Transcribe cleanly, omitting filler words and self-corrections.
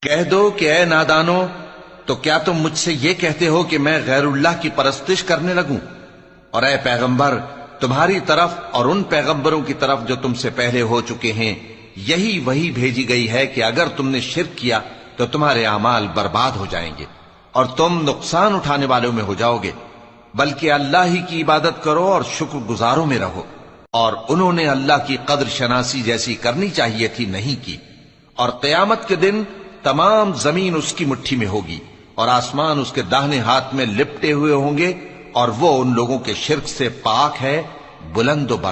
कह दो कि ऐ नादानो, तो क्या तुम मुझसे ये कहते हो कि मैं गैरुल्लाह की परस्तिश करने लगूं? और ऐ पैगंबर, तुम्हारी तरफ और उन पैगंबरों की तरफ जो तुमसे पहले हो चुके हैं यही वही भेजी गई है कि अगर तुमने शिर्क किया तो तुम्हारे अमाल बर्बाद हो जाएंगे और तुम नुकसान उठाने वालों में हो जाओगे। बल्कि अल्लाह ही की इबादत करो और शुक्रगुजारों में रहो। और उन्होंने अल्लाह की कद्र शनासी जैसी करनी चाहिए थी, नहीं की। और क़यामत के दिन तमाम जमीन उसकी मुट्ठी में होगी और आसमान उसके दाहिने हाथ में लिपटे हुए होंगे और वो उन लोगों के शिर्क से पाक है, बुलंद